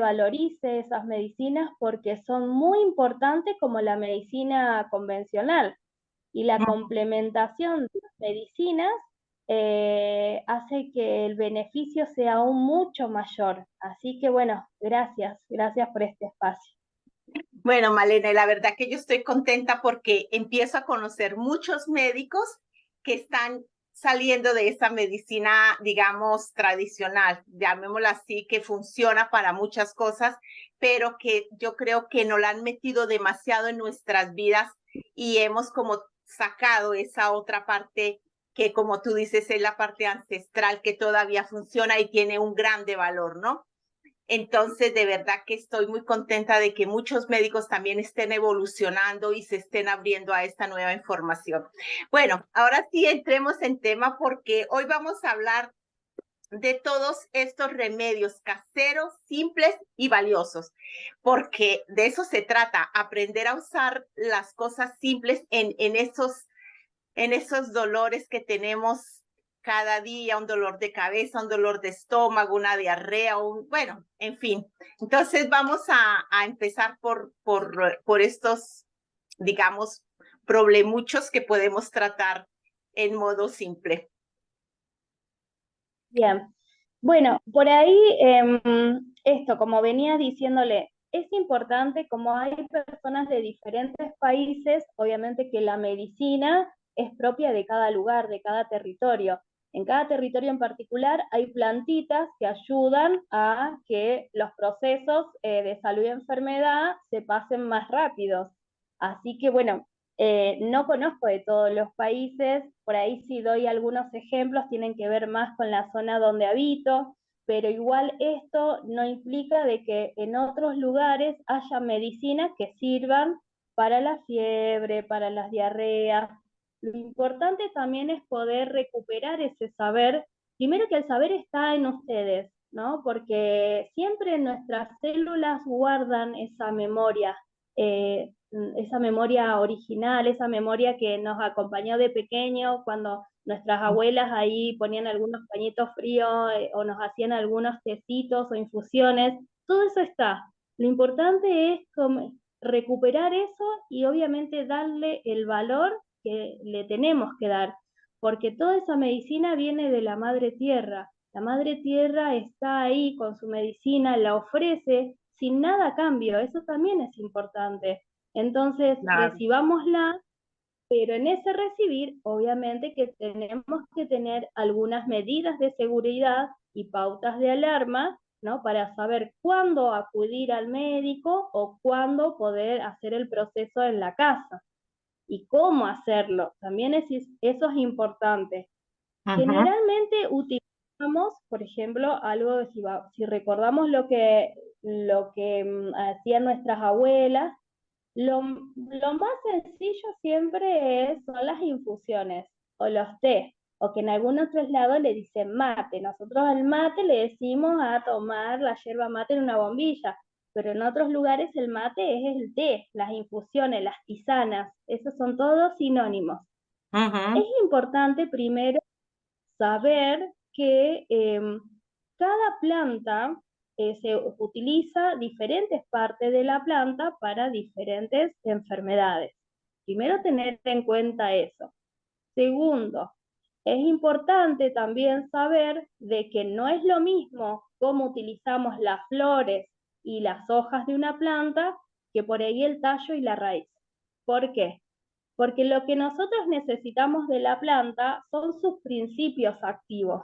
valorice esas medicinas porque son muy importantes como la medicina convencional. Y la complementación de las medicinas hace que el beneficio sea aún mucho mayor. Así que bueno, gracias por este espacio. Bueno, Malena, la verdad que yo estoy contenta porque empiezo a conocer muchos médicos que están saliendo de esa medicina, digamos, tradicional, llamémosla así, que funciona para muchas cosas, pero que yo creo que no la han metido demasiado en nuestras vidas y hemos como sacado esa otra parte que, como tú dices, es la parte ancestral que todavía funciona y tiene un grande valor, ¿no? Entonces, de verdad que estoy muy contenta de que muchos médicos también estén evolucionando y se estén abriendo a esta nueva información. Bueno, ahora sí entremos en tema porque hoy vamos a hablar de todos estos remedios caseros, simples y valiosos, porque de eso se trata, aprender a usar las cosas simples en esos dolores que tenemos cada día, un dolor de cabeza, un dolor de estómago, una diarrea, bueno, en fin. Entonces vamos a empezar por estos, digamos, problemuchos que podemos tratar en modo simple. Bien, bueno, por ahí esto, como venía diciéndole, es importante, como hay personas de diferentes países, obviamente que la medicina es propia de cada lugar, de cada territorio. En cada territorio en particular hay plantitas que ayudan a que los procesos de salud y enfermedad se pasen más rápidos. Así que bueno, no conozco de todos los países, por ahí sí doy algunos ejemplos, tienen que ver más con la zona donde habito, pero igual esto no implica de que en otros lugares haya medicinas que sirvan para la fiebre, para las diarreas. Lo importante también es poder recuperar ese saber, primero que el saber está en ustedes, ¿no? Porque siempre nuestras células guardan esa memoria original, esa memoria que nos acompañó de pequeño, cuando nuestras abuelas ahí ponían algunos pañitos fríos o nos hacían algunos tecitos o infusiones, todo eso está. Lo importante es recuperar eso y obviamente darle el valor que le tenemos que dar, porque toda esa medicina viene de la madre tierra. La madre tierra está ahí con su medicina, la ofrece sin nada a cambio, eso también es importante. Entonces, Claro. recibámosla, pero en ese recibir, obviamente que tenemos que tener algunas medidas de seguridad y pautas de alarma, ¿no? Para saber cuándo acudir al médico o cuándo poder hacer el proceso en la casa y cómo hacerlo. También eso es importante. Ujú. Generalmente utilizamos, por ejemplo, algo, si recordamos lo que hacían nuestras abuelas, lo más sencillo siempre son las infusiones o los té, o que en algunos otros lados le dicen mate. Nosotros al mate le decimos a tomar la yerba mate en una bombilla, pero en otros lugares el mate es el té, las infusiones, las tisanas, esos son todos sinónimos. Es Ujú. importante primero saber que cada planta se utiliza diferentes partes de la planta para diferentes enfermedades. Primero, tener en cuenta eso. Segundo, es importante también saber de que no es lo mismo cómo utilizamos las flores y las hojas de una planta que por ahí el tallo y la raíz. ¿Por qué? Porque lo que nosotros necesitamos de la planta son sus principios activos.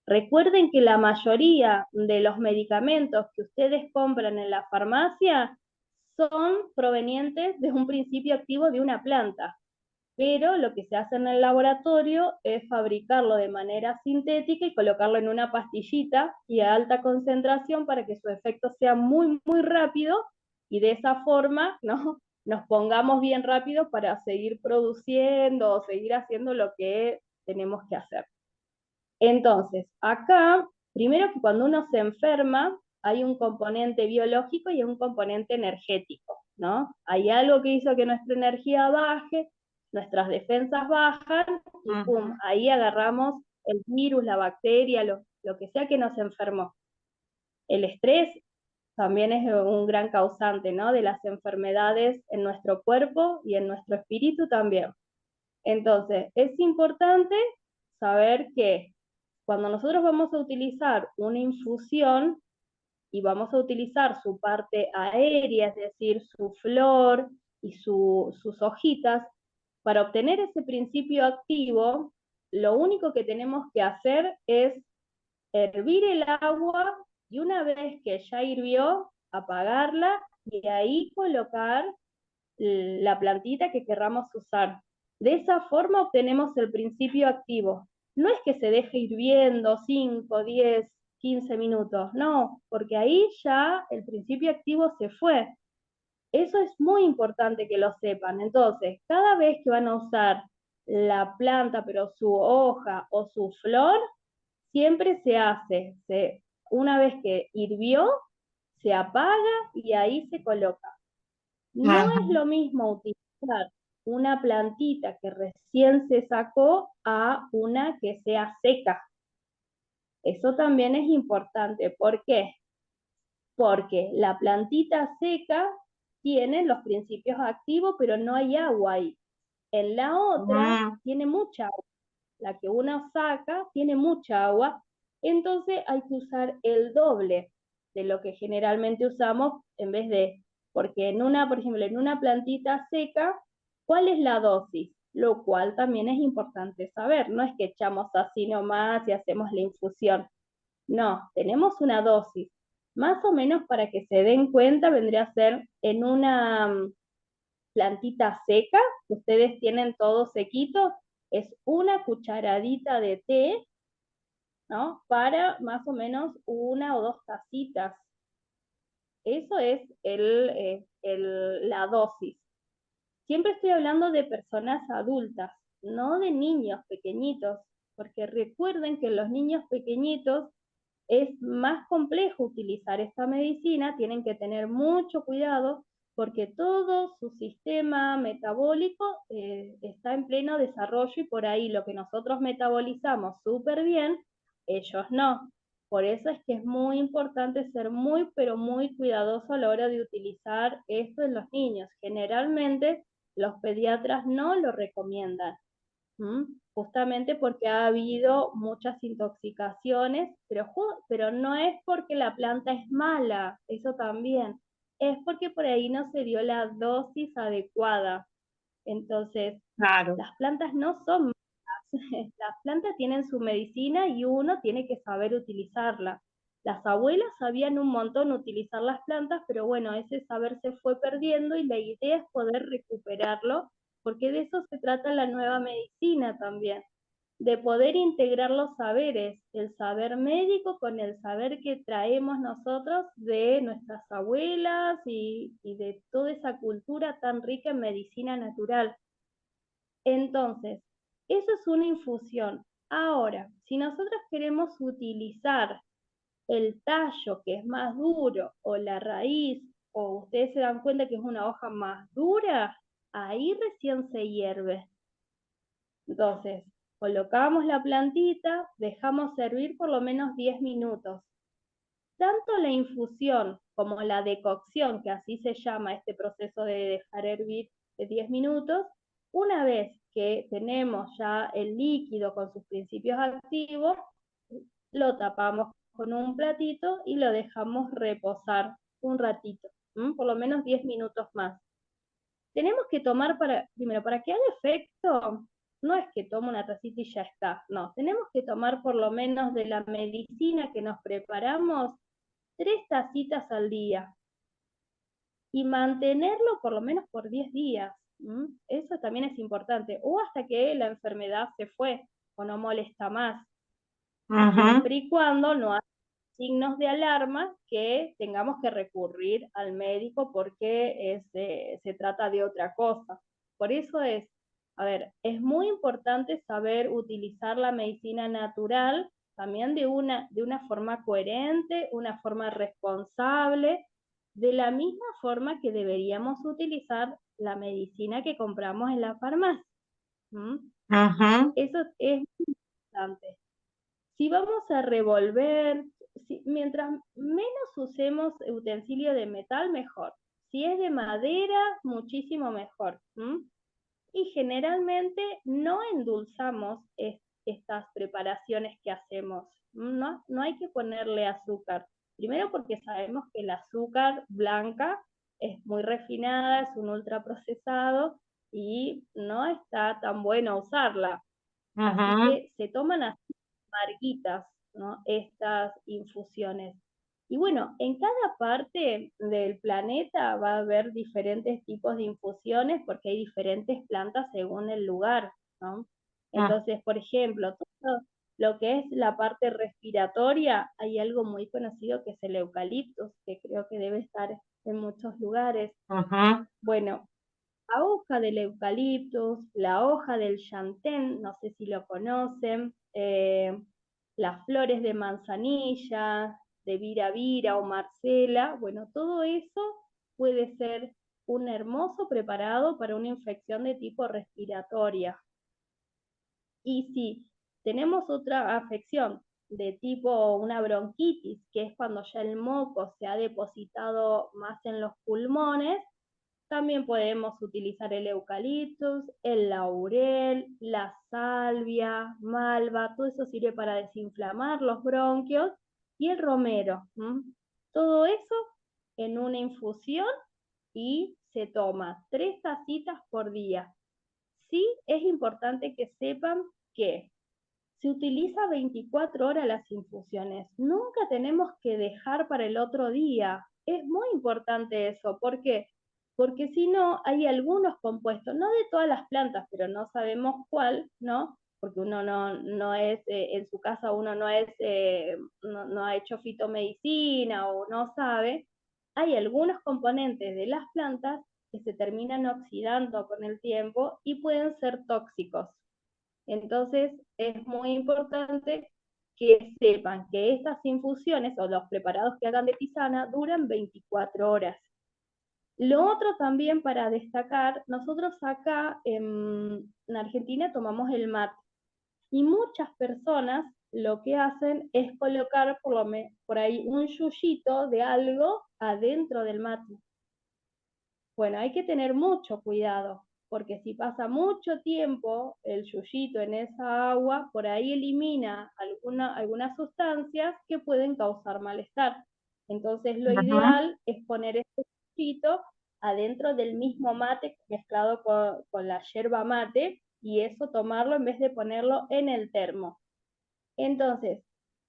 Recuerden que la mayoría de los medicamentos que ustedes compran en la farmacia son provenientes de un principio activo de una planta, pero lo que se hace en el laboratorio es fabricarlo de manera sintética y colocarlo en una pastillita y a alta concentración para que su efecto sea muy, muy rápido y de esa forma, ¿no? Nos pongamos bien rápido para seguir produciendo o seguir haciendo lo que tenemos que hacer. Entonces, acá, primero que cuando uno se enferma, hay un componente biológico y un componente energético, ¿no? Hay algo que hizo que nuestra energía baje, nuestras defensas bajan y pum, Ujú. ahí agarramos el virus, la bacteria, lo que sea que nos enfermó. El estrés también es un gran causante, ¿no? De las enfermedades en nuestro cuerpo y en nuestro espíritu también. Entonces, es importante saber que cuando nosotros vamos a utilizar una infusión y vamos a utilizar su parte aérea, es decir, su flor y sus hojitas, para obtener ese principio activo, lo único que tenemos que hacer es hervir el agua y una vez que ya hirvió, apagarla y ahí colocar la plantita que querramos usar. De esa forma obtenemos el principio activo. No es que se deje hirviendo 5, 10, 15 minutos, no, porque ahí ya el principio activo se fue. Eso es muy importante que lo sepan. Entonces, cada vez que van a usar la planta, pero su hoja o su flor, siempre se hace, una vez que hirvió, se apaga y ahí se coloca. No Ajá. es lo mismo utilizar una plantita que recién se sacó a una que sea seca. Eso también es importante. ¿Por qué? Porque la plantita seca tiene los principios activos, pero no hay agua ahí. En la otra Mm, tiene mucha agua. La que uno saca tiene mucha agua, entonces hay que usar el doble de lo que generalmente usamos en vez de, porque en una, por ejemplo, en una plantita seca, ¿cuál es la dosis? Lo cual también es importante saber, no es que echamos así nomás y hacemos la infusión, no, tenemos una dosis. Más o menos para que se den cuenta, vendría a ser en una plantita seca, que ustedes tienen todo sequito, es una cucharadita de té, ¿no? Para más o menos 1 o 2 tacitas. Eso es la dosis. Siempre estoy hablando de personas adultas, no de niños pequeñitos, porque recuerden que los niños pequeñitos es más complejo utilizar esta medicina, tienen que tener mucho cuidado porque todo su sistema metabólico está en pleno desarrollo y por ahí lo que nosotros metabolizamos súper bien, ellos no. Por eso es que es muy importante ser muy, pero muy cuidadoso a la hora de utilizar esto en los niños. Generalmente los pediatras no lo recomiendan. Justamente porque ha habido muchas intoxicaciones, pero no es porque la planta es mala, eso también, es porque por ahí no se dio la dosis adecuada. Entonces, claro. las plantas no son malas, las plantas tienen su medicina y uno tiene que saber utilizarla. Las abuelas sabían un montón utilizar las plantas, pero bueno, ese saber se fue perdiendo y la idea es poder recuperarlo, porque de eso se trata la nueva medicina también, de poder integrar los saberes, el saber médico con el saber que traemos nosotros de nuestras abuelas y de toda esa cultura tan rica en medicina natural. Entonces, eso es una infusión. Ahora, si nosotros queremos utilizar el tallo que es más duro o la raíz, o ustedes se dan cuenta que es una hoja más dura, ahí recién se hierve. Entonces, colocamos la plantita, dejamos servir por lo menos 10 minutos. Tanto la infusión como la decocción, que así se llama este proceso de dejar hervir de 10 minutos, una vez que tenemos ya el líquido con sus principios activos, lo tapamos con un platito y lo dejamos reposar un ratito, por lo menos 10 minutos más. Tenemos que tomar primero, para que haga efecto, no es que tome una tacita y ya está, no, tenemos que tomar por lo menos de la medicina que nos preparamos 3 tacitas al día y mantenerlo por lo menos por 10 días. Eso también es importante, o hasta que la enfermedad se fue o no molesta más, Ujú. siempre y cuando no haya signos de alarma que tengamos que recurrir al médico porque se trata de otra cosa. Por eso a ver, es muy importante saber utilizar la medicina natural también de una forma coherente, una forma responsable, de la misma forma que deberíamos utilizar la medicina que compramos en la farmacia. Ujú. Eso es muy importante. Si vamos a revolver, mientras menos usemos utensilio de metal, mejor. Si es de madera, muchísimo mejor. Y generalmente no endulzamos estas preparaciones que hacemos. No hay que ponerle azúcar. Primero porque sabemos que el azúcar blanca es muy refinada, es un ultraprocesado y no está tan bueno usarla. Así Ujú. que se toman así amarguitas, ¿no? Estas infusiones. Y bueno, en cada parte del planeta va a haber diferentes tipos de infusiones porque hay diferentes plantas según el lugar, ¿no? Ah, Entonces, por ejemplo, todo lo que es la parte respiratoria, hay algo muy conocido que es el eucaliptus, que creo que debe estar en muchos lugares. ujú. Bueno, la hoja del eucaliptus, la hoja del yantén, no sé si lo conocen, las flores de manzanilla, de vira vira o marcela, bueno, todo eso puede ser un hermoso preparado para una infección de tipo respiratoria. Y si tenemos otra afección de tipo una bronquitis, que es cuando ya el moco se ha depositado más en los pulmones, también podemos utilizar el eucaliptus, el laurel, la salvia, malva, todo eso sirve para desinflamar los bronquios y el romero. Todo eso en una infusión y se toma 3 tacitas por día. Sí es importante que sepan que se utiliza 24 horas las infusiones. Nunca tenemos que dejar para el otro día. Es muy importante eso. ¿Por qué? Porque si no, hay algunos compuestos, no de todas las plantas, pero no sabemos cuál, ¿no? Porque uno no es, en su casa uno no es, no ha hecho fitomedicina o no sabe. Hay algunos componentes de las plantas que se terminan oxidando con el tiempo y pueden ser tóxicos. Entonces, es muy importante que sepan que estas infusiones o los preparados que hagan de tisana duran 24 horas. Lo otro también para destacar, nosotros acá en Argentina tomamos el mate y muchas personas lo que hacen es colocar por ahí un yuyito de algo adentro del mate. Bueno, hay que tener mucho cuidado, porque si pasa mucho tiempo el yuyito en esa agua, por ahí elimina algunas sustancias que pueden causar malestar. Entonces lo Ujú. ideal es poner este yuyito adentro del mismo mate mezclado con la yerba mate y eso tomarlo en vez de ponerlo en el termo. Entonces,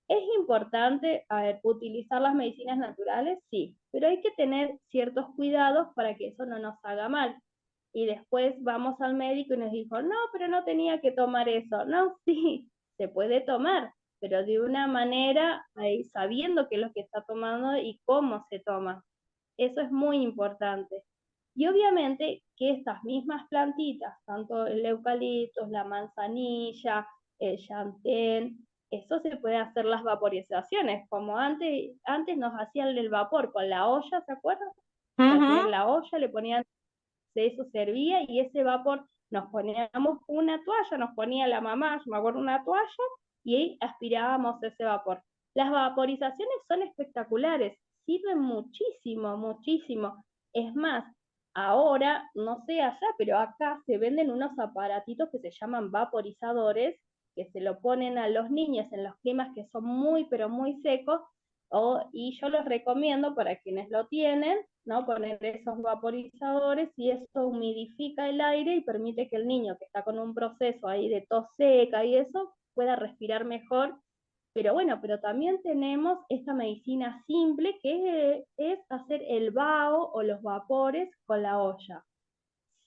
¿es importante, a ver, utilizar las medicinas naturales? Sí, pero hay que tener ciertos cuidados para que eso no nos haga mal. Y después vamos al médico y nos dijo, no, pero no tenía que tomar eso. No, sí, se puede tomar, pero de una manera ahí, sabiendo qué es lo que está tomando y cómo se toma. Eso es muy importante. Y obviamente que estas mismas plantitas, tanto el eucalipto, la manzanilla, el yantén, eso se puede hacer las vaporizaciones, como antes nos hacían el vapor con la olla, ¿se acuerdan? Se hacía en Ujú. la olla, le ponían, de eso servía y ese vapor nos poníamos una toalla, nos ponía la mamá, yo me acuerdo, una toalla y ahí aspirábamos ese vapor. Las vaporizaciones son espectaculares, sirven muchísimo, muchísimo. Es más, ahora, no sé allá, pero acá se venden unos aparatitos que se llaman vaporizadores, que se lo ponen a los niños en los climas que son muy, pero muy secos, y yo los recomiendo para quienes lo tienen, ¿no? Poner esos vaporizadores y eso humidifica el aire y permite que el niño que está con un proceso ahí de tos seca y eso pueda respirar mejor. Pero bueno, pero también tenemos esta medicina simple que es hacer el vaho o los vapores con la olla.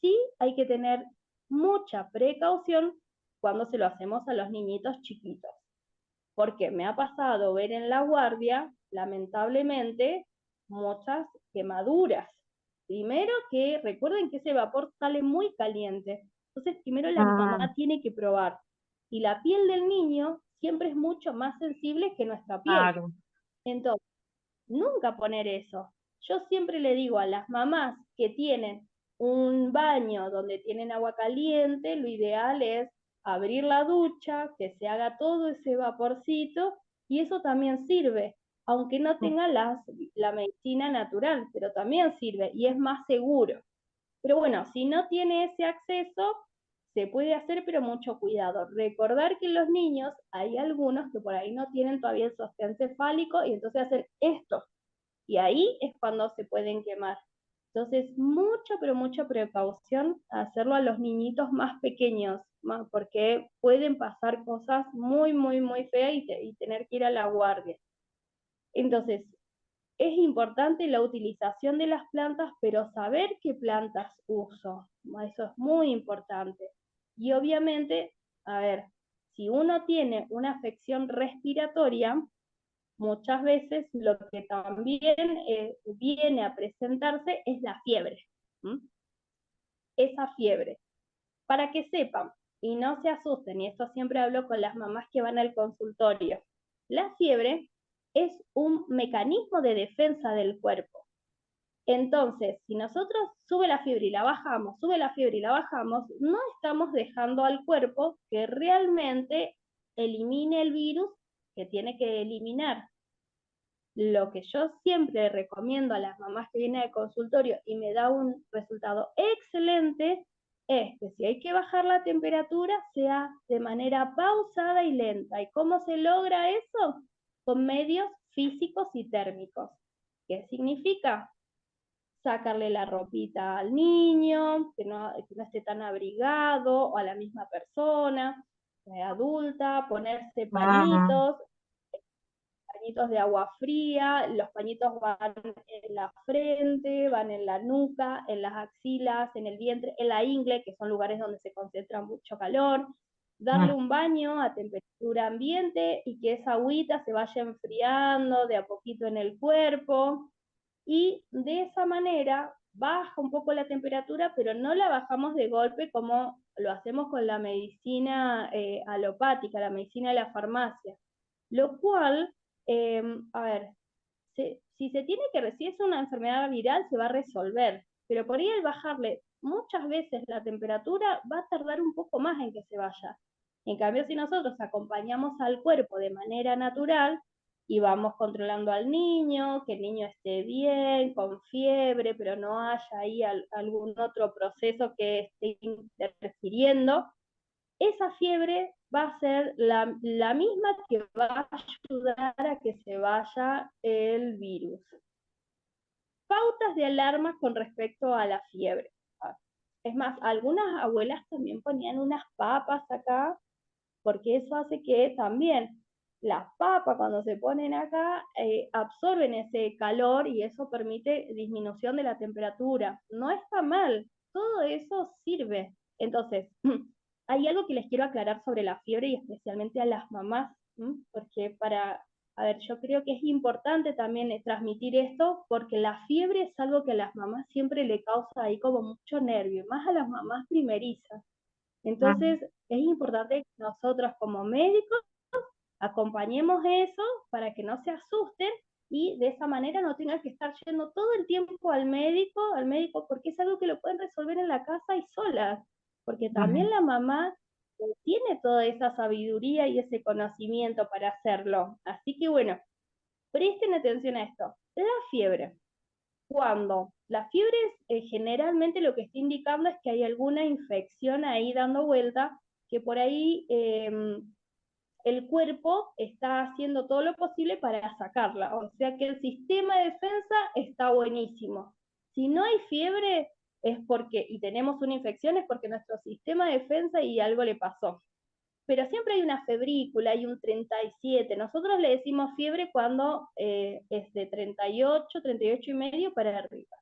Sí hay que tener mucha precaución cuando se lo hacemos a los niñitos chiquitos, porque me ha pasado ver en la guardia, lamentablemente, muchas quemaduras. Primero que recuerden que ese vapor sale muy caliente, entonces primero la Mm, mamá tiene que probar. Y la piel del niño siempre es mucho más sensible que nuestra piel. claro. Entonces, nunca poner eso. Yo siempre le digo a las mamás que tienen un baño donde tienen agua caliente, lo ideal es abrir la ducha, que se haga todo ese vaporcito y eso también sirve. aunque no tenga la medicina natural, pero también sirve y es más seguro. Pero bueno, si no tiene ese acceso, se puede hacer, pero mucho cuidado. Recordar que los niños, hay algunos que por ahí no tienen todavía el sostén cefálico y entonces hacen esto. Y ahí es cuando se pueden quemar. Entonces, mucha, pero mucha precaución hacerlo a los niñitos más pequeños, porque pueden pasar cosas muy, muy, muy feas y tener que ir a la guardia. Entonces, es importante la utilización de las plantas, pero saber qué plantas uso. Eso es muy importante. Y obviamente, a ver, si uno tiene una afección respiratoria, muchas veces lo que también viene a presentarse es la fiebre. ¿Mm? Esa fiebre. Para que sepan y no se asusten, y esto siempre hablo con las mamás que van al consultorio, la fiebre es un mecanismo de defensa del cuerpo. Entonces, si nosotros sube la fiebre y la bajamos, sube la fiebre y la bajamos, no estamos dejando al cuerpo que realmente elimine el virus que tiene que eliminar. Lo que yo siempre recomiendo a las mamás que vienen al consultorio y me da un resultado excelente es que si hay que bajar la temperatura sea de manera pausada y lenta. ¿Y cómo se logra eso? Con medios físicos y térmicos. ¿Qué significa? Sacarle la ropita al niño, que no esté tan abrigado, o a la misma persona adulta, ponerse pañitos de agua fría, los pañitos van en la frente, van en la nuca, en las axilas, en el vientre, en la ingle, que son lugares donde se concentra mucho calor, darle un baño a temperatura ambiente y que esa agüita se vaya enfriando de a poquito en el cuerpo, y de esa manera baja un poco la temperatura, pero no la bajamos de golpe como lo hacemos con la medicina alopática, la medicina de la farmacia, lo cual, a ver, si se tiene si es una enfermedad viral, se va a resolver, pero por ahí al bajarle muchas veces la temperatura va a tardar un poco más en que se vaya. En cambio, si nosotros acompañamos al cuerpo de manera natural y vamos controlando al niño, que el niño esté bien, con fiebre, pero no haya ahí algún otro proceso que esté interfiriendo, esa fiebre va a ser la misma que va a ayudar a que se vaya el virus. Pautas de alarma con respecto a la fiebre. Es más, algunas abuelas también ponían unas papas acá, porque eso hace que también las papas cuando se ponen acá absorben ese calor y eso permite disminución de la temperatura. No está mal, todo eso sirve. Entonces, hay algo que les quiero aclarar sobre la fiebre y especialmente a las mamás, porque a ver, yo creo que es importante también transmitir esto porque la fiebre es algo que a las mamás siempre le causa ahí como mucho nervio, más a las mamás primerizas. Entonces, es importante que nosotros como médicos acompañemos eso para que no se asusten y de esa manera no tengan que estar yendo todo el tiempo al médico, porque es algo que lo pueden resolver en la casa y solas, porque también la mamá tiene toda esa sabiduría y ese conocimiento para hacerlo. Así que bueno, presten atención a esto. La fiebre. Cuando la fiebre generalmente lo que está indicando es que hay alguna infección ahí dando vuelta, que por ahí el cuerpo está haciendo todo lo posible para sacarla. O sea que el sistema de defensa está buenísimo. Si no hay fiebre es porque, y tenemos una infección, es porque nuestro sistema de defensa y algo le pasó. Pero siempre hay una febrícula, hay un 37. Nosotros le decimos fiebre cuando es de 38, 38 y medio para arriba.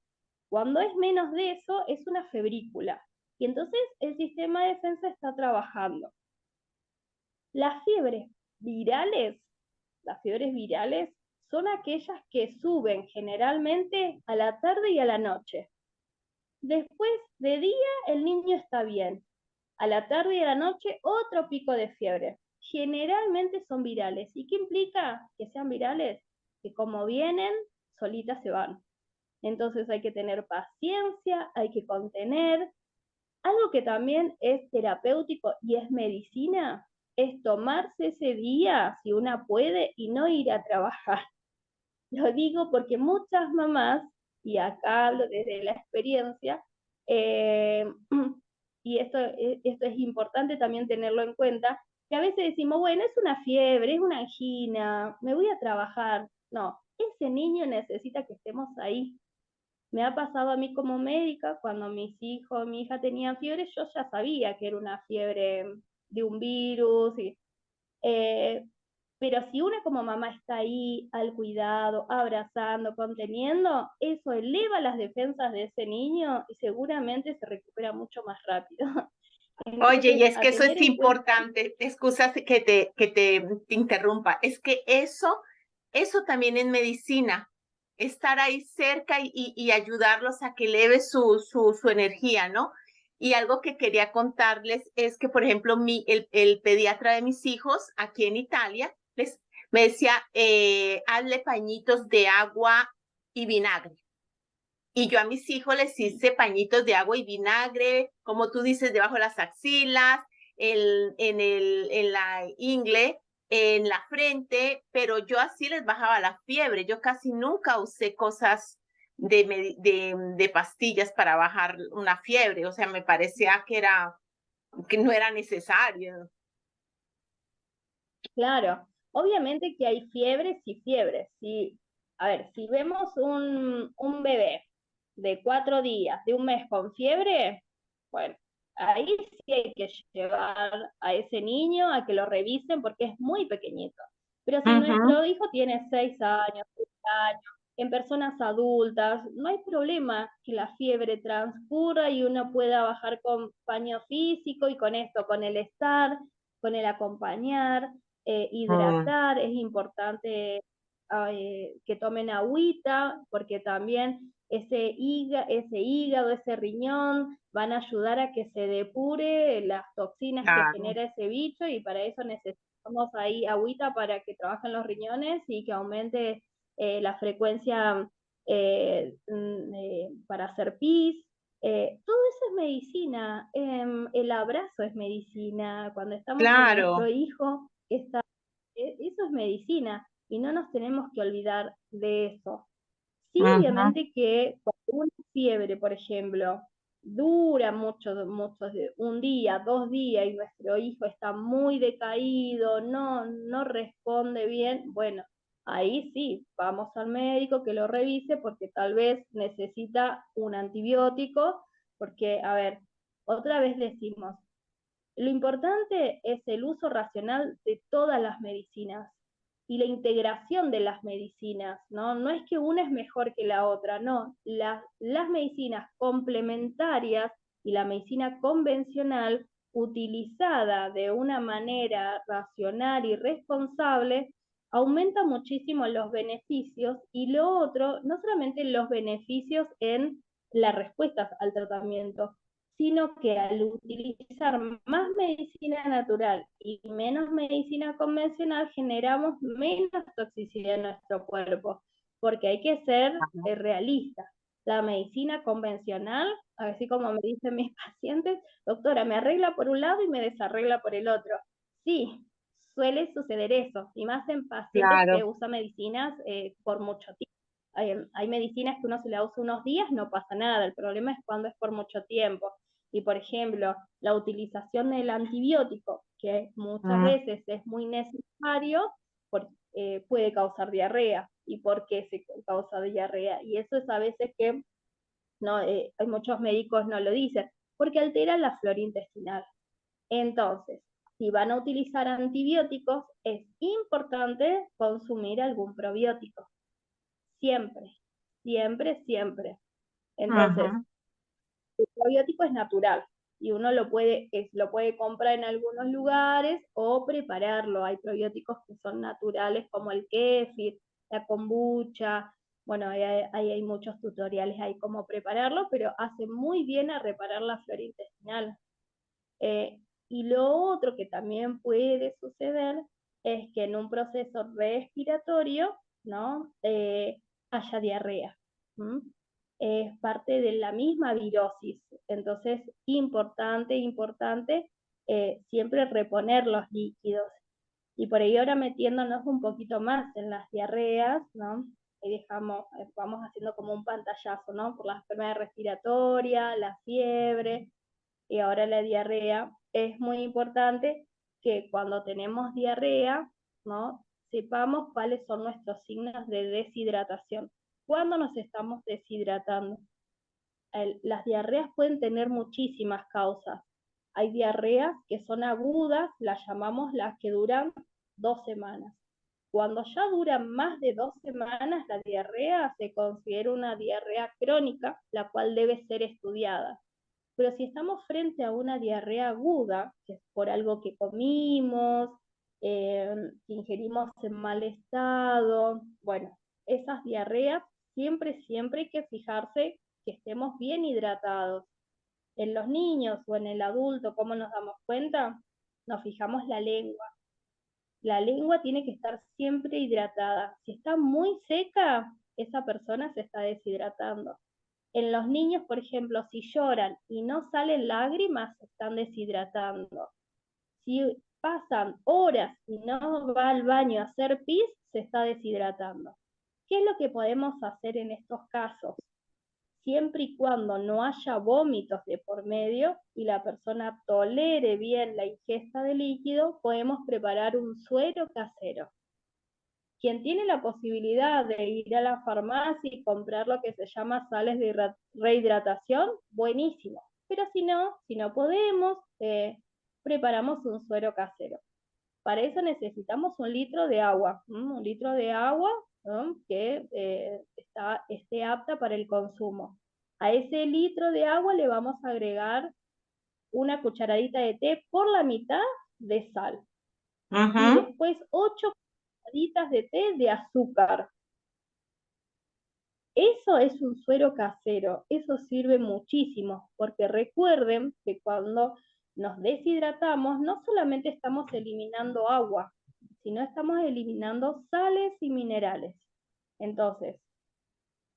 Cuando es menos de eso, es una febrícula. Y entonces el sistema de defensa está trabajando. Las fiebres virales, las fiebres virales son aquellas que suben generalmente a la tarde y a la noche. Después de día el niño está bien. A la tarde y a la noche otro pico de fiebre. Generalmente son virales. ¿Y qué implica que sean virales? Que como vienen, solitas se van. Entonces hay que tener paciencia, hay que contener. Algo que también es terapéutico y es medicina es tomarse ese día, si una puede, y no ir a trabajar. Lo digo porque muchas mamás, y acá hablo desde la experiencia, eh, y esto es importante también tenerlo en cuenta, que a veces decimos, bueno, es una fiebre, es una angina, me voy a trabajar. No, ese niño necesita que estemos ahí. Me ha pasado a mí como médica, cuando mis hijos, mi hija tenían fiebre, yo ya sabía que era una fiebre de un virus, eh, pero si una como mamá está ahí al cuidado, abrazando, conteniendo, eso eleva las defensas de ese niño y seguramente se recupera mucho más rápido. Oye, y Entonces, es que a eso tener es en cuenta, importante, excusas que te interrumpa, es que eso también en medicina, estar ahí cerca y ayudarlos a que eleve su energía, ¿no? Y algo que quería contarles es que, por ejemplo, el pediatra de mis hijos aquí en Italia me decía, hazle pañitos de agua y vinagre. Y yo a mis hijos les hice pañitos de agua y vinagre, como tú dices, debajo de las axilas, en la ingle, en la frente, pero yo así les bajaba la fiebre. Yo casi nunca usé cosas de pastillas para bajar una fiebre. O sea, me parecía que no era necesario. claro, obviamente que hay fiebres y fiebres. Si, a ver, si vemos un bebé de 4 días, de un mes con fiebre, bueno, ahí sí hay que llevar a ese niño a que lo revisen porque es muy pequeñito. Pero si Ujú. nuestro hijo tiene 6 años, 7 años, en personas adultas, no hay problema que la fiebre transcurra y uno pueda bajar con paño físico y con esto, con el estar, con el acompañar, Mm, hidratar, es importante que tomen agüita, porque también ese hígado, ese riñón, van a ayudar a que se depure las toxinas que claro. genera ese bicho y para eso necesitamos ahí agüita para que trabajen los riñones y que aumente la frecuencia para hacer pis. Todo eso es medicina, el abrazo es medicina, cuando estamos con nuestro Claro. hijo, eso es medicina y no nos tenemos que olvidar de eso. Sí, Ujú. obviamente que cuando una fiebre, por ejemplo, dura mucho, un día, 2 días y nuestro hijo está muy decaído, no responde bien, bueno, ahí sí, vamos al médico que lo revise porque tal vez necesita un antibiótico, porque, a ver, otra vez decimos, lo importante es el uso racional de todas las medicinas y la integración de las medicinas, ¿no? No es que una es mejor que la otra, no. Las medicinas complementarias y la medicina convencional utilizada de una manera racional y responsable aumenta muchísimo los beneficios y lo otro, no solamente los beneficios en las respuestas al tratamiento, sino que al utilizar más medicina natural y menos medicina convencional generamos menos toxicidad en nuestro cuerpo, porque hay que ser realistas. La medicina convencional, así como me dicen mis pacientes, doctora, me arregla por un lado y me desarregla por el otro. Sí, suele suceder eso, y más en pacientes que Claro. usan medicinas por mucho tiempo. Hay medicinas que uno se la usa unos días, no pasa nada, el problema es cuando es por mucho tiempo. Y por ejemplo, la utilización del antibiótico, que muchas Mm, veces es muy necesario, puede causar diarrea. ¿Y por qué se causa diarrea? Y eso es a veces que no, hay muchos médicos no lo dicen, porque altera la flora intestinal. Entonces, si van a utilizar antibióticos, es importante consumir algún probiótico. Siempre, siempre, siempre. Entonces, ujú. el probiótico es natural y uno lo puede comprar en algunos lugares o prepararlo. Hay probióticos que son naturales como el kéfir, la kombucha. Bueno, hay muchos tutoriales ahí cómo prepararlo, pero hace muy bien a reparar la flora intestinal. Eh, y lo otro que también puede suceder es que en un proceso respiratorio, ¿no? Haya diarrea. ¿Mm? Es parte de la misma virosis. Entonces, importante siempre reponer los líquidos. Y por ahí ahora metiéndonos un poquito más en las diarreas, ¿no? ahí dejamos, vamos haciendo como un pantallazo, ¿no? Por la enfermedad respiratoria, la fiebre y ahora la diarrea. Es muy importante que cuando tenemos diarrea, ¿no? Sepamos cuáles son nuestros signos de deshidratación. ¿Cuándo nos estamos deshidratando? Las diarreas pueden tener muchísimas causas. Hay diarreas que son agudas, las llamamos las que duran 2 semanas. Cuando ya duran más de 2 semanas, la diarrea se considera una diarrea crónica, la cual debe ser estudiada. Pero si estamos frente a una diarrea aguda, que es por algo que comimos, que ingerimos en mal estado, bueno, esas diarreas siempre hay que fijarse que estemos bien hidratados. En los niños o en el adulto, ¿cómo nos damos cuenta? Nos fijamos la lengua. La lengua tiene que estar siempre hidratada. Si está muy seca, esa persona se está deshidratando. En los niños, por ejemplo, si lloran y no salen lágrimas, se están deshidratando. Si pasan horas y no va al baño a hacer pis, se está deshidratando. ¿Qué es lo que podemos hacer en estos casos? Siempre y cuando no haya vómitos de por medio y la persona tolere bien la ingesta de líquido, podemos preparar un suero casero. Quien tiene la posibilidad de ir a la farmacia y comprar lo que se llama sales de rehidratación, buenísimo. Pero si no podemos, preparamos un suero casero. Para eso necesitamos 1 litro de agua, 1 litro de agua, ¿no? Que esté apta para el consumo. A ese litro de agua le vamos a agregar una cucharadita de té por la mitad de sal. Y después 8 cucharaditas de té de azúcar. Eso es un suero casero, eso sirve muchísimo, porque recuerden que cuando nos deshidratamos no solamente estamos eliminando agua, sino estamos eliminando sales y minerales. Entonces,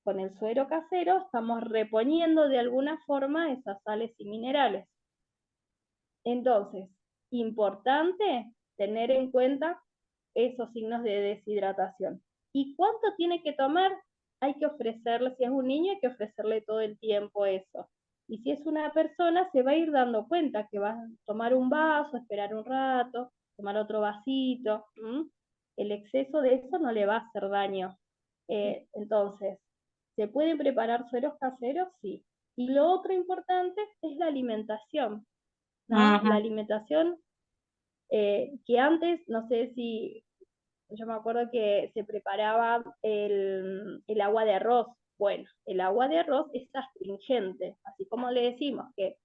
con el suero casero estamos reponiendo de alguna forma esas sales y minerales. Entonces, importante tener en cuenta esos signos de deshidratación. ¿Y cuánto tiene que tomar? Hay que ofrecerle, si es un niño, hay que ofrecerle todo el tiempo eso. Y si es una persona, se va a ir dando cuenta que va a tomar un vaso, esperar un rato, tomar otro vasito. El exceso de eso no le va a hacer daño. Entonces, ¿se pueden preparar sueros caseros? Sí. Y lo otro importante es la alimentación, ¿no? La alimentación que antes, no sé si, yo me acuerdo que se preparaba el agua de arroz. Bueno, el agua de arroz es astringente, así como le decimos que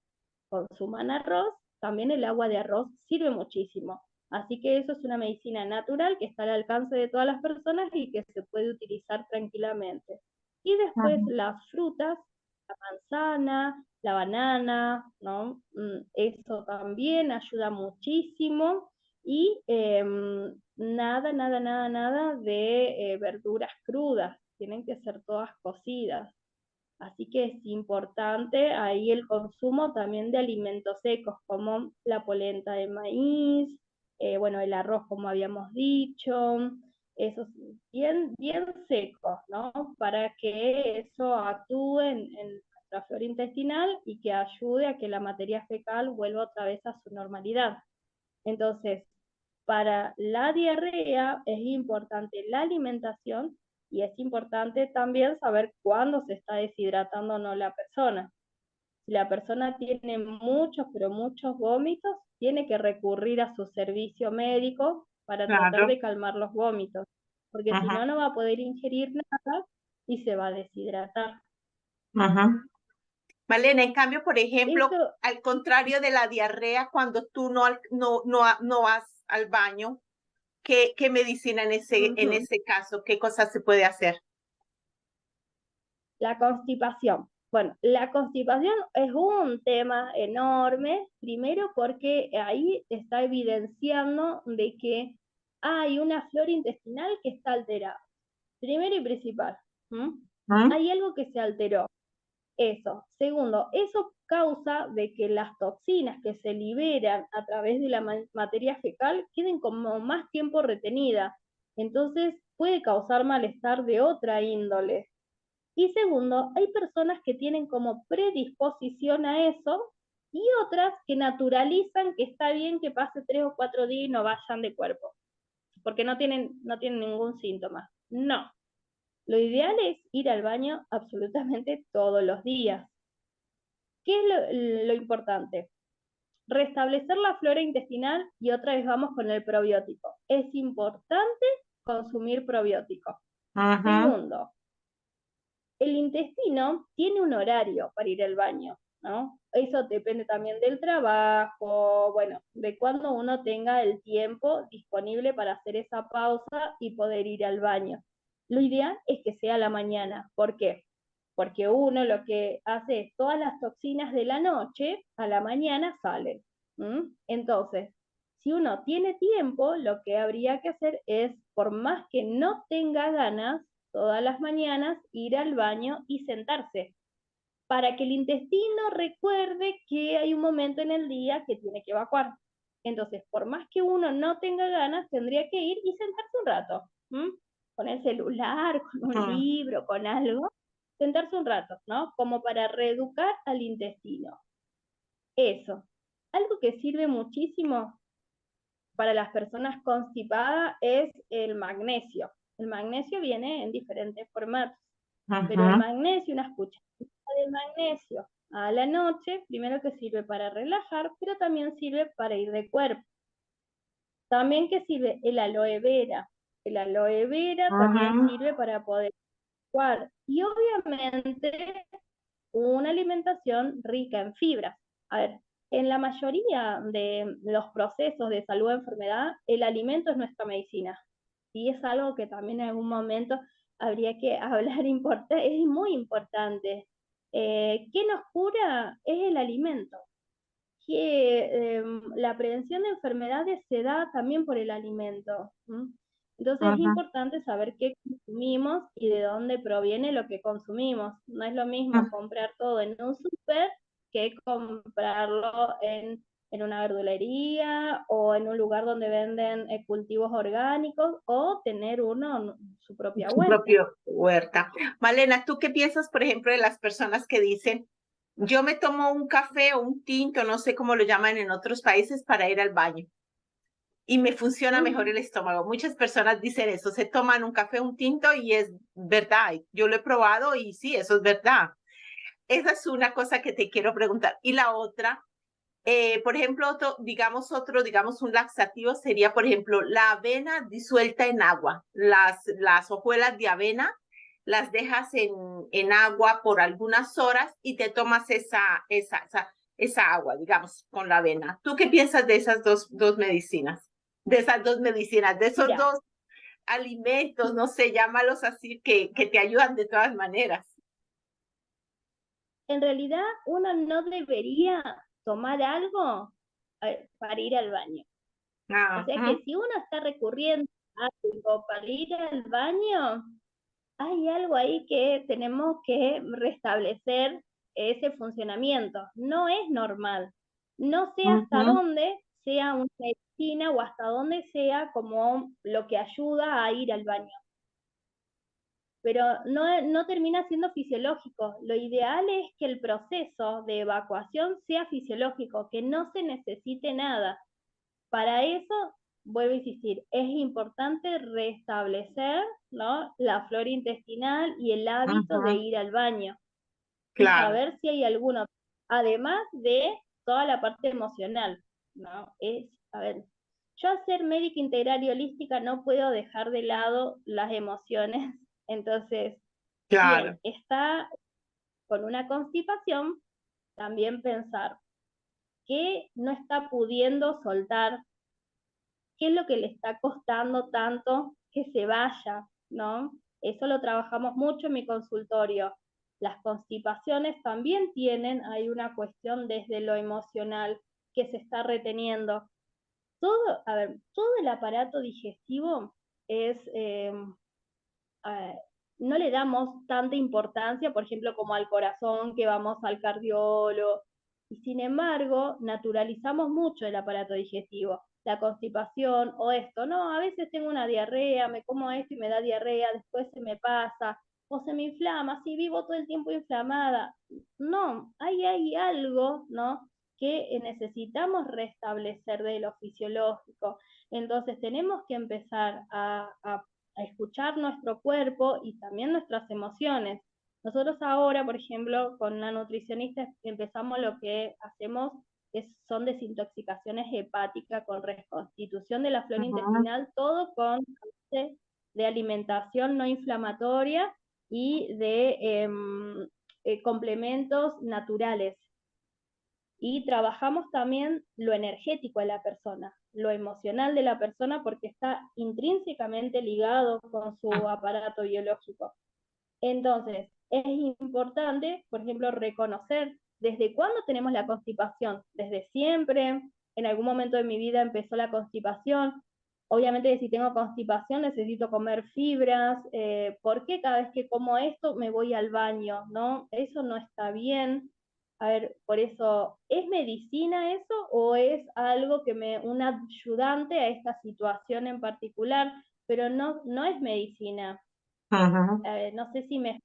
consuman arroz, también el agua de arroz sirve muchísimo. Así que eso es una medicina natural que está al alcance de todas las personas y que se puede utilizar tranquilamente. Y después las frutas, la manzana, la banana, ¿no? Eso también ayuda muchísimo. Y nada de verduras crudas, tienen que ser todas cocidas. Así que es importante ahí el consumo también de alimentos secos, como la polenta de maíz, bueno, el arroz, como habíamos dicho, esos bien secos, ¿no? Para que eso actúe en nuestra flora intestinal y que ayude a que la materia fecal vuelva otra vez a su normalidad. Entonces, para la diarrea es importante la alimentación y es importante también saber cuándo se está deshidratando o no la persona. Si la persona tiene muchos, pero muchos vómitos, tiene que recurrir a su servicio médico para tratar de calmar los vómitos, porque si no, no va a poder ingerir nada y se va a deshidratar. Malena, en cambio, por ejemplo, Eso, al contrario de la diarrea, cuando tú no vas al baño, ¿qué medicina en ese caso? ¿Qué cosas se puede hacer? la constipación. Bueno, la constipación es un tema enorme, primero porque ahí está evidenciando de que hay una flora intestinal que está alterada. Primero y principal, hay algo que se alteró. Eso. Segundo, eso causa de que las toxinas que se liberan a través de la materia fecal queden como más tiempo retenidas. Entonces puede causar malestar de otra índole. Y segundo, hay personas que tienen como predisposición a eso y otras que naturalizan que está bien que pase 3 o 4 días y no vayan de cuerpo, porque no tienen ningún síntoma. No, lo ideal es ir al baño absolutamente todos los días. ¿Qué es lo importante? Restablecer la flora intestinal y otra vez vamos con el probiótico. Es importante consumir probióticos. Ajá. Segundo, el intestino tiene un horario para ir al baño, ¿no? Eso depende también del trabajo, bueno, de cuando uno tenga el tiempo disponible para hacer esa pausa y poder ir al baño. Lo ideal es que sea a la mañana. ¿Por qué? Porque uno lo que hace es todas las toxinas de la noche a la mañana salen. Entonces, si uno tiene tiempo, lo que habría que hacer es, por más que no tenga ganas, todas las mañanas ir al baño y sentarse, para que el intestino recuerde que hay un momento en el día que tiene que evacuar. Entonces, por más que uno no tenga ganas, tendría que ir y sentarse un rato, con el celular, con un Ujú. libro, con algo, sentarse un rato, ¿no? Como para reeducar al intestino. Eso. Algo que sirve muchísimo para las personas constipadas es el magnesio. El magnesio viene en diferentes formatos, pero el Ajá. magnesio, una cucharadita de magnesio a la noche, primero que sirve para relajar, pero también sirve para ir de cuerpo. También que sirve el aloe vera. El aloe vera también Ajá. sirve para poder jugar. Y obviamente una alimentación rica en fibras. A ver, en la mayoría de los procesos de salud o enfermedad, el alimento es nuestra medicina. Y es algo que también en algún momento habría que hablar, es muy importante. ¿Qué nos cura? Es el alimento. Que la prevención de enfermedades se da también por el alimento. Entonces es Ajá. importante saber qué consumimos y de dónde proviene lo que consumimos. No es lo mismo comprar todo en un súper que comprarlo en una verdulería o en un lugar donde venden cultivos orgánicos o tener uno su propia Su huerta. propio huerta. Malena, ¿tú qué piensas, por ejemplo, de las personas que dicen, yo me tomo un café o un tinto, no sé cómo lo llaman en otros países, para ir al baño y me funciona mejor el estómago? Muchas personas dicen eso, se toman un café, un tinto y es verdad. Yo lo he probado y sí, eso es verdad. Esa es una cosa que te quiero preguntar. Y la otra, por ejemplo, digamos, un laxativo sería, por ejemplo, la avena disuelta en agua. Las hojuelas de avena las dejas en agua por algunas horas y te tomas esa agua, digamos, con la avena. ¿Tú qué piensas de esas dos medicinas? De esas dos medicinas, de esos Mira, dos alimentos, no sé, llámalos así, que te ayudan de todas maneras. en realidad uno no debería tomar algo para ir al baño. O sea Ajá. que si uno está recurriendo a algo para ir al baño, hay algo ahí que tenemos que restablecer ese funcionamiento. No es normal. No sé hasta Ujú. dónde sea una medicina o hasta dónde sea como lo que ayuda a ir al baño. Pero no termina siendo fisiológico. Lo ideal es que el proceso de evacuación sea fisiológico, que no se necesite nada. Para eso, vuelvo a insistir, es importante restablecer, ¿no?, la flora intestinal y el hábito de Ajá. ir al baño y Claro. saber si hay alguno, además de toda la parte emocional, ¿no? A ver, yo al ser médica integral y holística no puedo dejar de lado las emociones. Entonces, Claro. quien está con una constipación, también pensar que no está pudiendo soltar, qué es lo que le está costando tanto que se vaya, ¿no? Eso lo trabajamos mucho en mi consultorio. Las constipaciones también hay una cuestión desde lo emocional que se está reteniendo. Todo el aparato digestivo es, no le damos tanta importancia, por ejemplo, como al corazón, que vamos al cardiólogo, y sin embargo, naturalizamos mucho el aparato digestivo. la constipación o esto. No, a veces tengo una diarrea, me como esto y me da diarrea, después se me pasa, o se me inflama, si vivo todo el tiempo inflamada. No, hay algo, ¿no? Que necesitamos restablecer de lo fisiológico. Entonces tenemos que empezar a escuchar nuestro cuerpo y también nuestras emociones. Nosotros ahora, por ejemplo, con la nutricionista empezamos lo que hacemos son desintoxicaciones hepáticas con reconstitución de la flora Ujú. intestinal, todo con de alimentación no inflamatoria y de complementos naturales. Y trabajamos también lo energético de la persona, lo emocional de la persona, porque está intrínsecamente ligado con su aparato biológico. Entonces, es importante, por ejemplo, reconocer desde cuándo tenemos la constipación. Desde siempre, en algún momento de mi vida empezó la constipación. Obviamente, si tengo constipación, necesito comer fibras. ¿Por qué cada vez que como esto me voy al baño? ¿No? Eso no está bien. A ver, por eso, ¿es medicina eso o es algo un ayudante a esta situación en particular? Pero no es medicina. Ujú. No sé si me...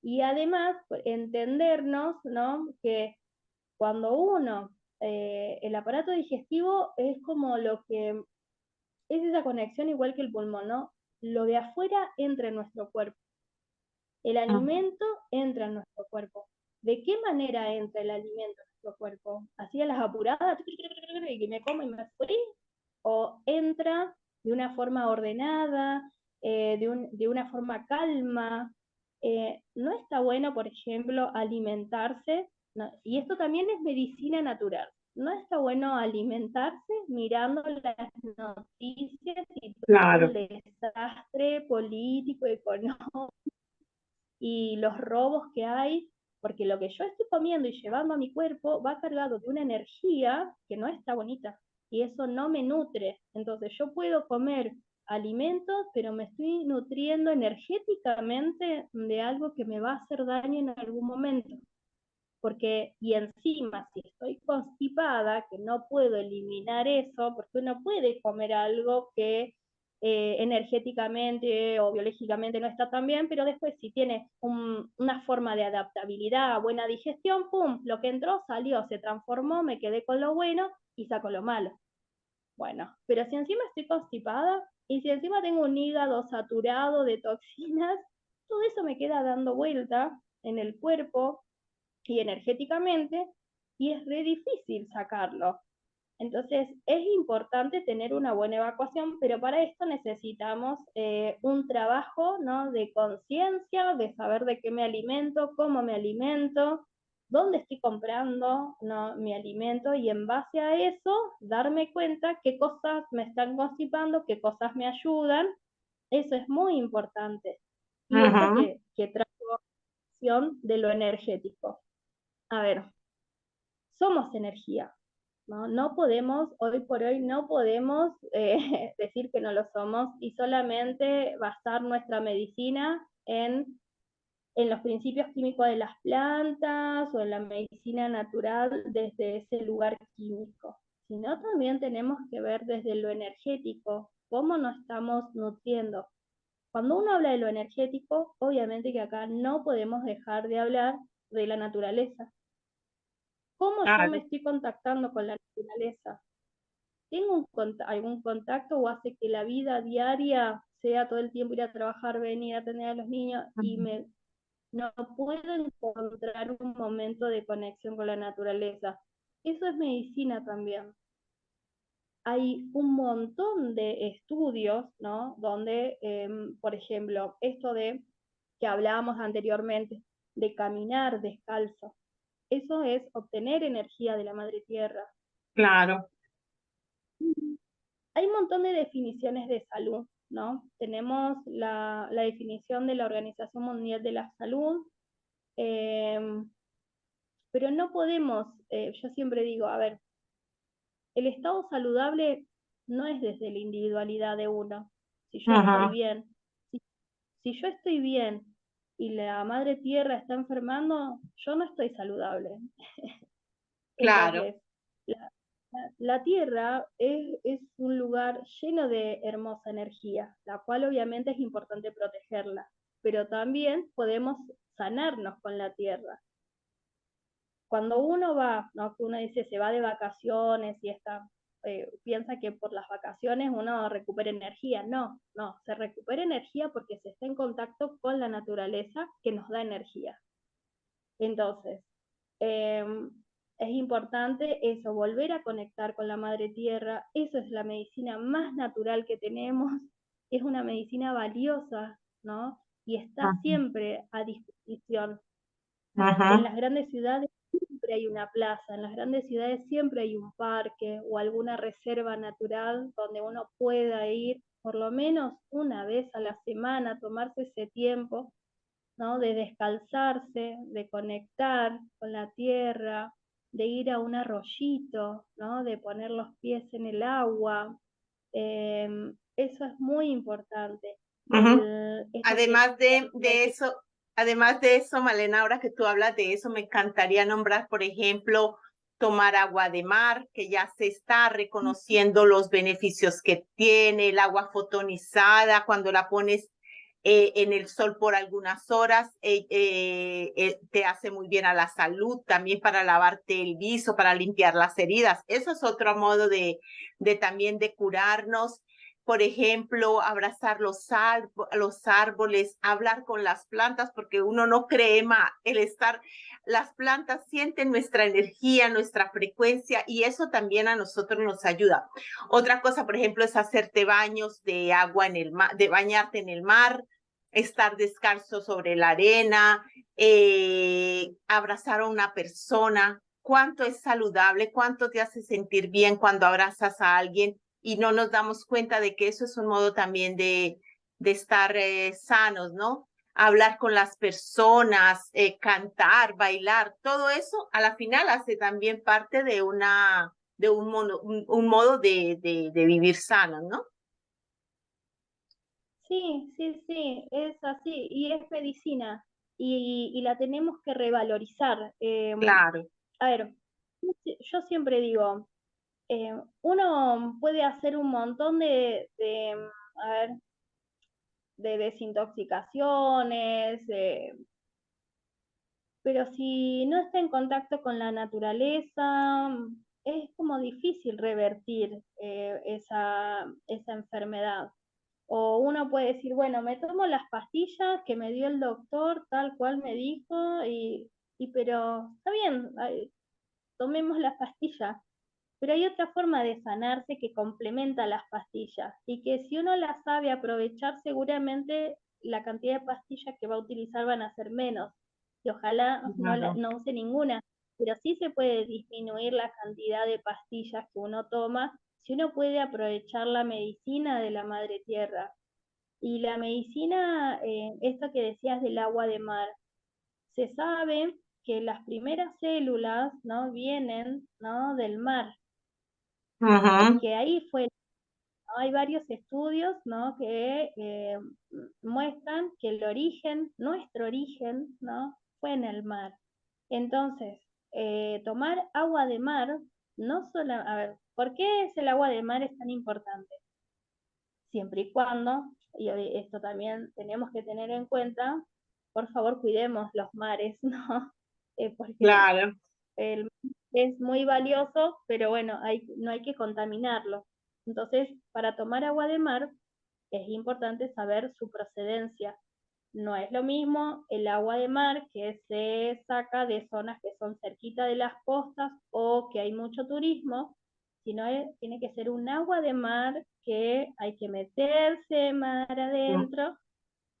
Y además, entendernos, ¿no? Que cuando el aparato digestivo es como lo que, es esa conexión igual que el pulmón, ¿no? Lo de afuera entra en nuestro cuerpo, el Ujú. alimento entra en nuestro cuerpo. ¿De qué manera entra el alimento en nuestro cuerpo? ¿Así a las apuradas y que me como y me fui? ¿O entra de una forma ordenada, de una forma calma? No está bueno, por ejemplo, alimentarse, no, y esto también es medicina natural. No está bueno alimentarse mirando las noticias y todo el Claro. desastre político, económico y los robos que hay, porque lo que yo estoy comiendo y llevando a mi cuerpo va cargado de una energía que no está bonita y eso no me nutre. Entonces yo puedo comer alimentos, pero me estoy nutriendo energéticamente de algo que me va a hacer daño en algún momento. Porque, y encima, si estoy constipada, que no puedo eliminar eso, porque uno puede comer algo que energéticamente o biológicamente no está tan bien, pero después si tiene una forma de adaptabilidad, buena digestión, pum, lo que entró salió, se transformó, me quedé con lo bueno y saco lo malo. Bueno, pero si encima estoy constipada y si encima tengo un hígado saturado de toxinas, todo eso me queda dando vuelta en el cuerpo y energéticamente y es re difícil sacarlo. Entonces es importante tener una buena evacuación, pero para esto necesitamos un trabajo, ¿no? De conciencia, de saber de qué me alimento, cómo me alimento, dónde estoy comprando, ¿no? Mi alimento y en base a eso darme cuenta qué cosas me están constipando, qué cosas me ayudan. Eso es muy importante. Y esto Ujú. que trae de lo energético. A ver, somos energía, ¿no? No podemos, hoy por hoy, no podemos decir que no lo somos y solamente basar nuestra medicina en los principios químicos de las plantas o en la medicina natural desde ese lugar químico, sino también tenemos que ver desde lo energético, cómo nos estamos nutriendo. Cuando uno habla de lo energético, obviamente que acá no podemos dejar de hablar de la naturaleza. ¿Cómo yo me Claro. estoy contactando con la naturaleza? ¿Tengo algún contacto o hace que la vida diaria sea todo el tiempo ir a trabajar, venir a atender a los niños y Ujú. no puedo encontrar un momento de conexión con la naturaleza? Eso es medicina también. Hay un montón de estudios, ¿no? Donde, por ejemplo, esto de que hablábamos anteriormente, de caminar descalzo, eso es obtener energía de la madre tierra. Claro. Hay un montón de definiciones de salud, ¿no? Tenemos la definición de la Organización Mundial de la Salud, eh, pero no podemos, yo siempre digo, a ver, el estado saludable no es desde la individualidad de uno. Si yo estoy Ujú. bien, si, si yo estoy bien y la madre tierra está enfermando, yo no estoy saludable. Claro. Entonces, La Tierra es un lugar lleno de hermosa energía, la cual obviamente es importante protegerla, pero también podemos sanarnos con la Tierra. Cuando uno va, ¿no? Que uno dice se va de vacaciones y está, piensa que por las vacaciones uno recupera energía. No, no, se recupera energía porque se está en contacto con la naturaleza que nos da energía. Entonces, eh, es importante eso, volver a conectar con la madre tierra. Eso es la medicina más natural que tenemos. Es una medicina valiosa, ¿no? Y está Ujú, siempre a disposición. En ujú, las grandes ciudades siempre hay una plaza, en las grandes ciudades siempre hay un parque o alguna reserva natural donde uno pueda ir por lo menos una vez a la semana, tomarse ese tiempo, ¿no? De descalzarse, de conectar con la tierra, de ir a un arroyito, ¿no? De poner los pies en el agua. Eso es muy importante. ujú. Esto que Además de eso, Malena, ahora que tú hablas de eso, me encantaría nombrar, por ejemplo, tomar agua de mar, que ya se está reconociendo los beneficios que tiene, el agua fotonizada, cuando la pones en el sol por algunas horas, te hace muy bien a la salud, también para lavarte el viso, para limpiar las heridas. Eso es otro modo de también de curarnos. Por ejemplo, abrazar los árboles, hablar con las plantas, porque uno no cree más, las plantas sienten nuestra energía, nuestra frecuencia, y eso también a nosotros nos ayuda. Otra cosa, por ejemplo, es hacerte baños de agua en el mar, de bañarte en el mar, estar descalzo sobre la arena, abrazar a una persona. Cuánto es saludable, cuánto te hace sentir bien cuando abrazas a alguien y no nos damos cuenta de que eso es un modo también de estar sanos, ¿no? Hablar con las personas, cantar, bailar, todo eso a la final hace también parte de un modo de vivir sano, ¿no? sí, sí, sí, es así, y es medicina, y la tenemos que revalorizar. Claro. A ver, yo siempre digo, uno puede hacer un montón a ver, de desintoxicaciones, pero si no está en contacto con la naturaleza, es como difícil revertir esa enfermedad. O uno puede decir, bueno, me tomo las pastillas que me dio el doctor, tal cual me dijo, pero está bien, tomemos las pastillas. Pero hay otra forma de sanarse que complementa las pastillas y que si uno las sabe aprovechar, seguramente la cantidad de pastillas que va a utilizar van a ser menos. Y ojalá Ajá. no use ninguna, pero sí se puede disminuir la cantidad de pastillas que uno toma si uno puede aprovechar la medicina de la madre tierra. Y la medicina, esto que decías del agua de mar, se sabe que las primeras células, ¿no? Vienen, ¿no? Del mar y Ajá. que ahí fue, ¿no? Hay varios estudios, ¿no? Que muestran que el origen, nuestro origen, ¿no? Fue en el mar. Entonces, tomar agua de mar, no solo, a ver, ¿por qué es el agua de mar es tan importante? Siempre y cuando, y esto también tenemos que tener en cuenta, por favor cuidemos los mares, ¿no? Porque Claro. el es muy valioso, pero bueno, no hay que contaminarlo. Entonces, para tomar agua de mar es importante saber su procedencia. No es lo mismo el agua de mar que se saca de zonas que son cerquita de las costas o que hay mucho turismo, sino tiene que ser un agua de mar que hay que meterse mar adentro.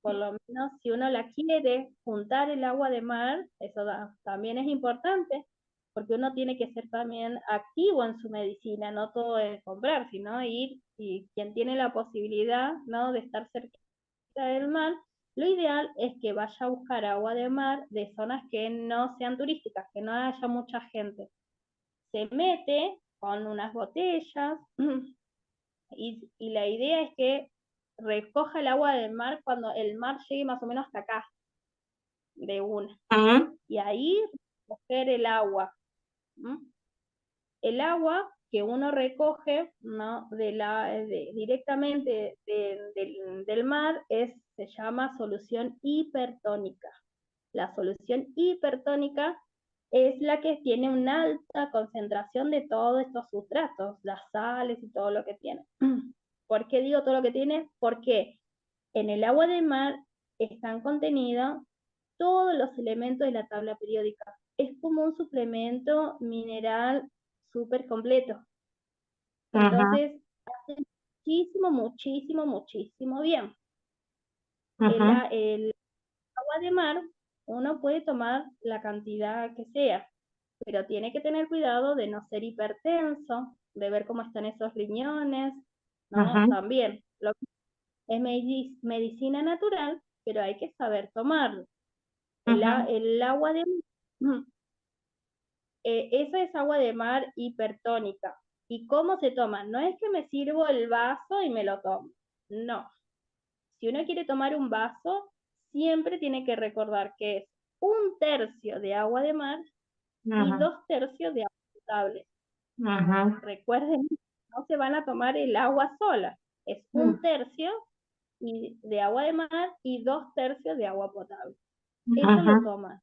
Por lo menos si uno la quiere juntar el agua de mar, eso también es importante, porque uno tiene que ser también activo en su medicina, no todo es comprar, sino ir y quien tiene la posibilidad, ¿no? De estar cerca del mar, lo ideal es que vaya a buscar agua de mar de zonas que no sean turísticas, que no haya mucha gente. Se mete con unas botellas y la idea es que recoja el agua del mar cuando el mar llegue más o menos hasta acá, de una. Ajá. Y ahí coger el agua. ¿M? El agua que uno recoge, ¿no? Directamente del mar se llama solución hipertónica. La solución hipertónica es la que tiene una alta concentración de todos estos sustratos, las sales y todo lo que tiene. ¿Por qué digo todo lo que tiene? Porque en el agua de mar están contenidos todos los elementos de la tabla periódica. Es como un suplemento mineral súper completo. Entonces, hace muchísimo bien. El agua de mar, uno puede tomar la cantidad que sea, pero tiene que tener cuidado de no ser hipertenso, de ver cómo están esos riñones, ¿no? También, lo que es medicina natural, pero hay que saber tomarlo. El agua de esa es agua de mar hipertónica. ¿Y cómo se toma? No es que me sirvo el vaso y me lo tomo. No. Si uno quiere tomar un vaso, siempre tiene que recordar que es 1/3 de agua de mar y 2/3 de agua potable. Recuerden, no se van a tomar el agua sola. Es 1/3 de agua de mar y 2/3 de agua potable. Eso lo toman.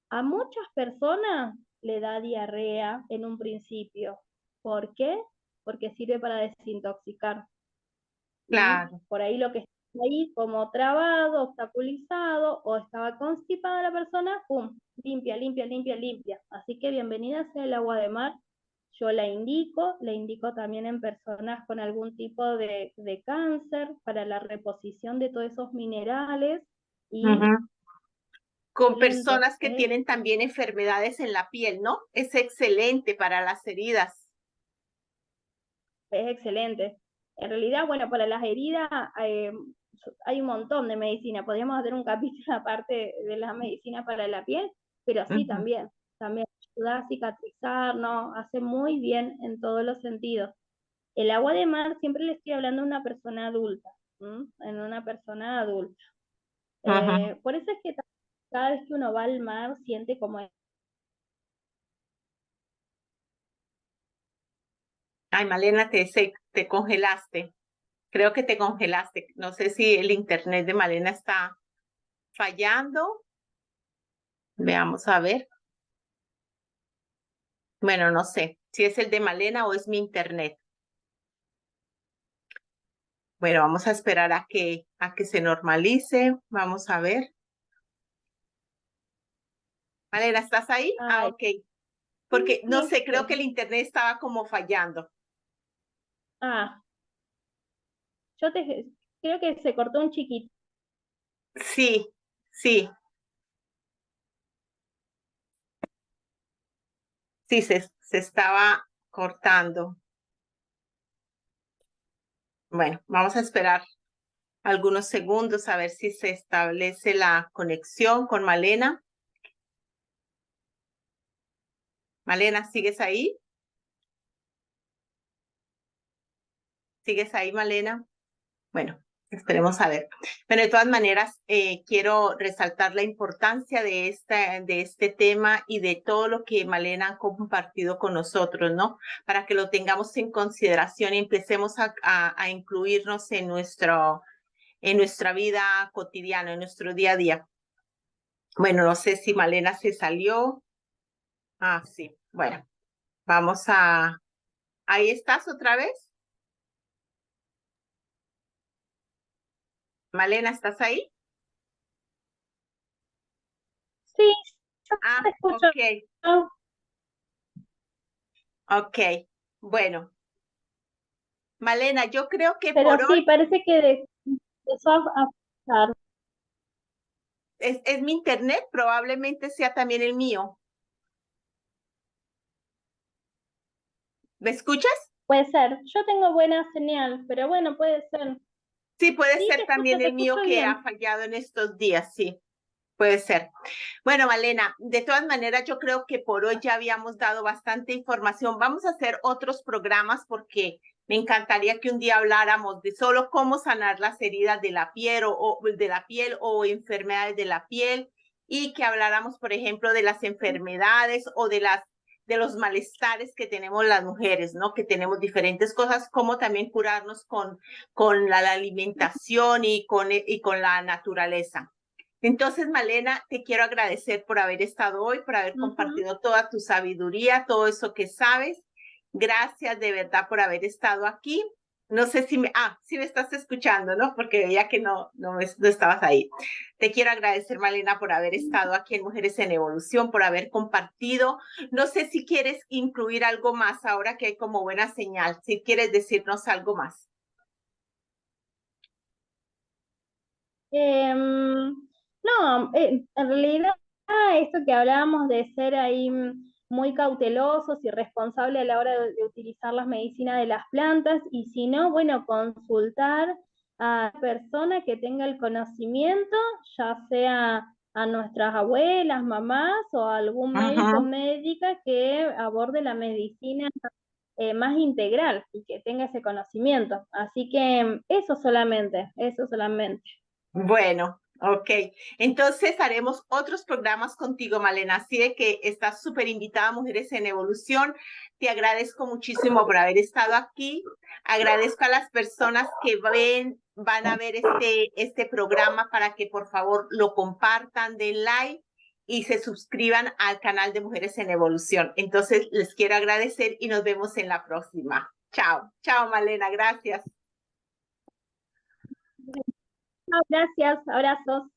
A muchas personas le da diarrea en un principio. ¿Por qué? Porque sirve para desintoxicar. Claro. Por ahí lo que está ahí como trabado, obstaculizado o estaba constipada la persona, ¡pum! Limpia. Así que bienvenida sea el agua de mar. Yo la indico también en personas con algún tipo de cáncer para la reposición de todos esos minerales y con personas que tienen también enfermedades en la piel, ¿no? Es excelente para las heridas. Es excelente. En realidad, bueno, para las heridas hay un montón de medicina. Podríamos hacer un capítulo aparte de la medicina para la piel, pero sí, también ayuda a cicatrizar, ¿no? Hace muy bien en todos los sentidos. El agua de mar siempre le estoy hablando a una persona adulta, en una persona adulta. Por eso es que cada vez que uno va al mar siente como... Ay, Malena, te congelaste. Creo que te congelaste. No sé si el internet de Malena está fallando. Veamos a ver. Bueno, no sé si es el de Malena o es mi internet. Bueno, vamos a esperar a que se normalice. Vamos a ver. Malena, ¿estás ahí? Ay, Ok. Porque no sí, sé, creo que el internet estaba como fallando. Creo que se cortó un chiquito. Sí, sí. Sí, se estaba cortando. Bueno, vamos a esperar algunos segundos a ver si se establece la conexión con Malena. Malena, ¿sigues ahí? ¿Sigues ahí, Malena? Bueno, esperemos a ver. Pero de todas maneras, quiero resaltar la importancia de este tema y de todo lo que Malena ha compartido con nosotros, ¿no? Para que lo tengamos en consideración y empecemos a incluirnos en nuestra vida cotidiana, en nuestro día a día. Bueno, no sé si Malena se salió. Ah, sí. Bueno, vamos a... ¿Ahí estás otra vez? Malena, ¿estás ahí? Sí, yo te escucho. Ok. Ok, bueno. Malena, yo creo que Pero por sí, hoy parece que empezó a pasar. es mi internet, probablemente sea también el mío. ¿Me escuchas? Puede ser. Yo tengo buena señal, pero bueno, puede ser. Sí, puede Sí, ser también te el mío escucho que ha bien. fallado en estos días, sí, puede ser. Bueno, Malena, de todas maneras, yo creo que por hoy ya habíamos dado bastante información. Vamos a hacer otros programas porque me encantaría que un día habláramos de solo cómo sanar las heridas de la piel o enfermedades de la piel y que habláramos, por ejemplo, de las enfermedades o de las de los malestares que tenemos las mujeres, ¿no? Que tenemos diferentes cosas, como también curarnos con la alimentación y con la naturaleza. Entonces, Malena, te quiero agradecer por haber estado hoy, por haber compartido toda tu sabiduría, todo eso que sabes. Gracias de verdad por haber estado aquí. No sé si sí me estás escuchando, ¿no? Porque veía que no estabas ahí. Te quiero agradecer, Malena, por haber estado aquí en Mujeres en Evolución, por haber compartido. No sé si quieres incluir algo más ahora que hay como buena señal, si quieres decirnos algo más. No, en realidad esto que hablábamos de ser ahí muy cautelosos y responsables a la hora de utilizar las medicinas de las plantas, y si no, bueno, consultar a la persona que tenga el conocimiento, ya sea a nuestras abuelas, mamás o a algún médico o médica que aborde la medicina más integral y que tenga ese conocimiento. Así que eso solamente, eso solamente. Bueno, ok. Entonces haremos otros programas contigo, Malena. Así de que estás súper invitada a Mujeres en Evolución. Te agradezco muchísimo por haber estado aquí. Agradezco a las personas que van a ver este programa para que por favor lo compartan, den like y se suscriban al canal de Mujeres en Evolución. Entonces les quiero agradecer y nos vemos en la próxima. Chao, chao, Malena. Gracias. Gracias, abrazos.